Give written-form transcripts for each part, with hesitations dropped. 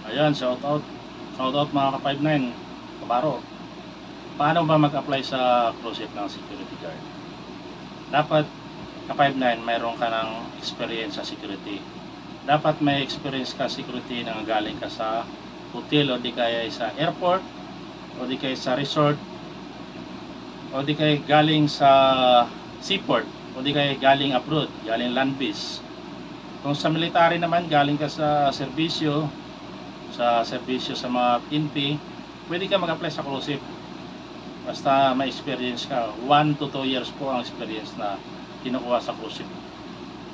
Ayan, shout out. Shout out mga ka-59, kabaro. Paano ba mag-apply sa cruise ship ng security guard? Dapat ka-59, mayroon ka ng experience sa security. Dapat may experience ka security na galing ka sa hotel o di kaya sa airport o di kaya sa resort o di kaya galing sa seaport o di kaya galing abroad, galing land base. Kung sa military naman, galing ka sa serbisyo sa mga PNP, pwede ka mag-apply sa cruise ship. Basta may experience ka. 1 to 2 years po ang experience na kinukuha sa cruise ship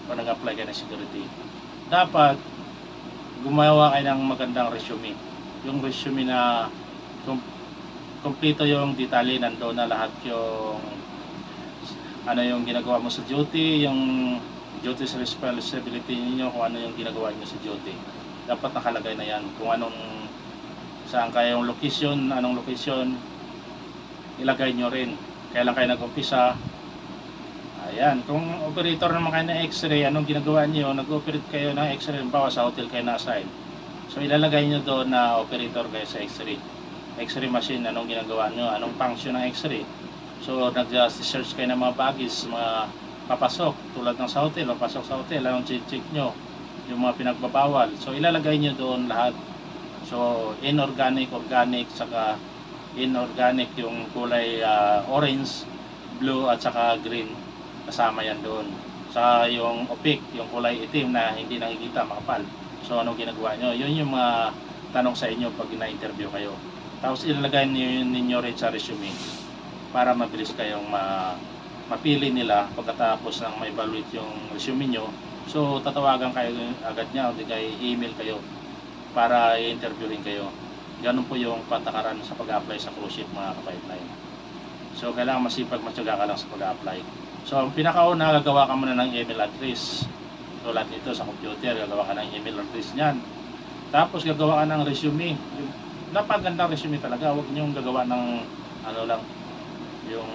kung nag-apply ka ng security. Dapat gumawa kayo ng magandang resume. Yung resume na kompleto yung detalye, nandoon na lahat yung ano yung ginagawa mo sa duty, yung duties responsibility niyo, kung ano yung ginagawa niyo sa duty. Dapat nakalagay na yan kung saan kayong location, anong location, ilagay nyo rin. Kailan kayo nag-umpisa. Ayan, kung operator naman kayo ng x-ray, anong ginagawa nyo? Nag-operate kayo ng x-ray, bawa sa hotel kayo na-assign. So ilalagay nyo doon na operator kayo sa x-ray. X-ray machine, anong ginagawa nyo? Anong function ng x-ray? So nag-search kayo ng mga baggage, mga papasok, tulad ng sa hotel, papasok sa hotel, anong check nyo? Yung mga pinagbabawal. So ilalagay nyo doon lahat. So inorganic, organic, saka inorganic yung kulay orange, blue at saka green, kasama yan doon. Saka yung opaque, yung kulay itim na hindi nakikita, makapal. So ano ginagawa nyo? Yun yung mga tanong sa inyo pag na-interview kayo. Tapos ilalagay ninyo rin sa resume para mabilis kayong mapili nila pagkatapos ng ma-evaluate yung resume nyo. So tatawagan kayo agad niya o di kayo email kayo para i-interviewin kayo. Ganun po yung patakaran sa pag-apply sa cruise ship mga ka-pipeline. So kailangan masipag, matyaga ka lang sa pag-apply. So ang pinakauna, gagawa ka muna ng email address. Tulad nito sa computer, gagawa ka ng email address niyan. Tapos gagawa ka ng resume. Napagandang resume talaga. Huwag niyong gagawa ng ano lang, yung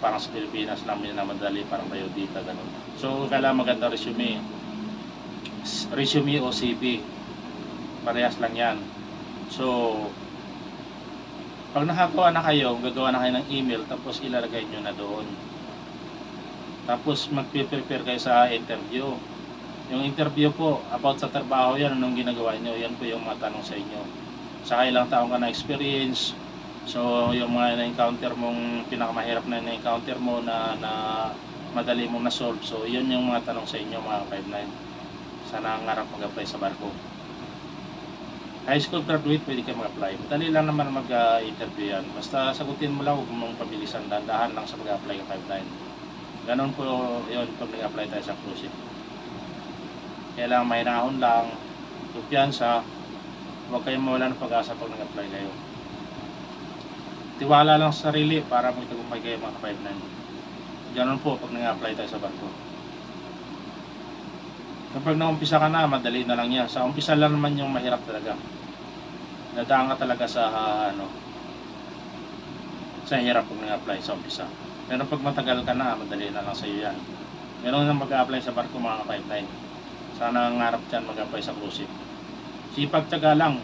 parang sa Pilipinas namin na madali, parang biodata, ganun. So kailangan maganda resume o CV, parehas lang yan. So pag nakagawa na kayo, gagawa na kayo ng email, tapos ilalagay nyo na doon. Tapos mag-prepare kayo sa interview. Yung interview po, about sa trabaho yan, anong ginagawa nyo, yan po yung mga tanong sa inyo. Sa ilang taong ka na experience. So yung mga na-encounter mong pinakamahirap na na-encounter mo na madali mong na-solve. So yun yung mga tanong sa inyo mga 59. Sana nangarap mag-apply sa barko. High school graduate, pwede kayo mag-apply. Madali lang naman mag-interview yan. Basta sagutin mo lang, huwag mong pabilisan. Dahan lang sa mag-apply ka 59. Ganon po yun pag nag-apply tayo sa cruise ship. Kailangan may nahon lang, kumpiyansa. Huwag kayong mawala ng pag-asa pag nag-apply kayo. Tiwala lang sa sarili para magtagumpay kayo mga 59. Ganon po pag nag-apply tayo sa barko. Kapag naumpisa ka na, madali na lang yan. Sa umpisa lang naman yung mahirap talaga. Nadaan ka talaga sa hirap pag nag-apply sa umpisa. Pero pag matagal ka na, madali na lang sa iyo yan. Meron nang mag-apply sa barko mga 59. Sana nangarap dyan mag-apply sa cruise ship. Sipag tiyaga lang.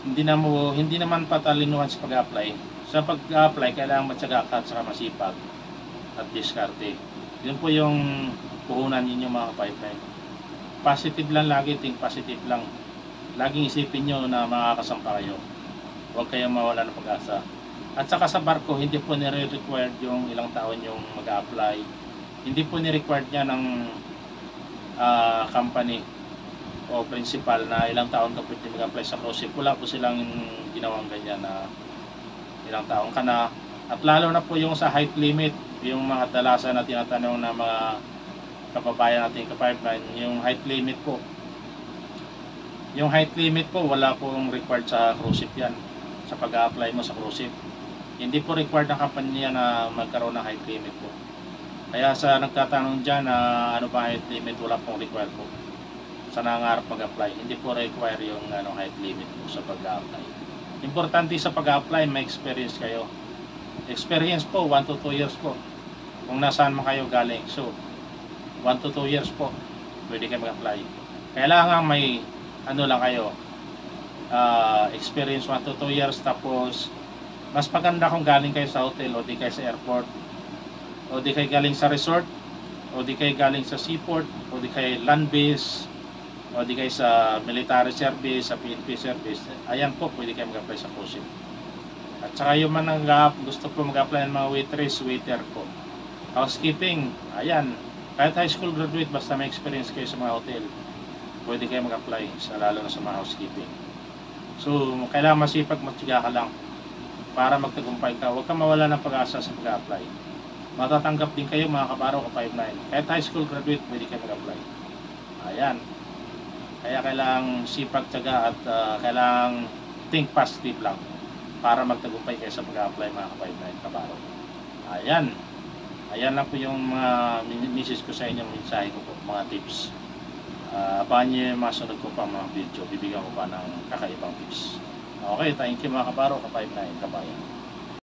Hindi naman patalinuhan sa pag-apply. Sa pag-apply, kailangan matyaga ka at saka masipag at diskarte. Yun po yung puhunan ninyo mga pipeline. Positive lang lagi, think positive lang. Laging isipin nyo na makakasampa kayo. Huwag kayong mawala ng pag-asa. At saka sa barko, hindi po nire-required yung ilang taon yung mag-apply. Hindi po ni-required niya ng company o principal na ilang taon ka pwede mag-apply sa cruise ship. Wala po silang ginawang ganyan na ilang taon ka na. At lalo na po yung sa height limit, yung mga dalasan na tinatanong na mga kababayan natin ka-pipeline, yung height limit po. Yung height limit po, wala pong required sa cruise ship yan. Sa pag-apply mo sa cruise ship. Hindi po required ng company na magkaroon ng height limit po. Kaya sa nagtatanong dyan na ano ba height limit, wala pong required po. Sa nangarap mag-apply, hindi po require yung height limit po sa pag-apply. Importante sa pag-apply, may experience kayo. Experience po, 1 to 2 years po. Kung nasaan man kayo galing. So, 1 to 2 years po, pwede kayo mag-apply. Kailangan may ano lang kayo, experience 1 to 2 years, tapos mas maganda kung galing kayo sa hotel o di kayo sa airport o di kayo galing sa resort o di kayo galing sa seaport o di kayo land base o di kayo sa military service, sa PNP service. Ayan po, pwede kayo mag-apply sa cruise ship. At saka yung mga gusto po mag-apply ng mga waitress, waiter po, housekeeping, ayan, kahit high school graduate, basta may experience kayo sa mga hotel, pwede kayo mag-apply, lalo na sa mga housekeeping. So kailangan masipag, matyaga ka lang para magtagumpay ka. Huwag kang mawala ng pag-asa sa pag-apply. Matatanggap din kayo mga kabaro ka 5-9. Kahit high school graduate, pwede kayo mag-apply. Ayan. Kaya kailangang sipag, tiyaga at kailangang think positive lang para magtagumpay kayo sa pag-apply mga ka-5-9 kabaro. Ayan. Ayan lang po yung mga message ko sa inyo, mensahe ko po, mga tips. Abangan nyo yung mga sunod ko pa mga video. Bibigyan ko pa ng kakaibang tips. Okay, thank you mga kabaro ka 5-9 kabayan.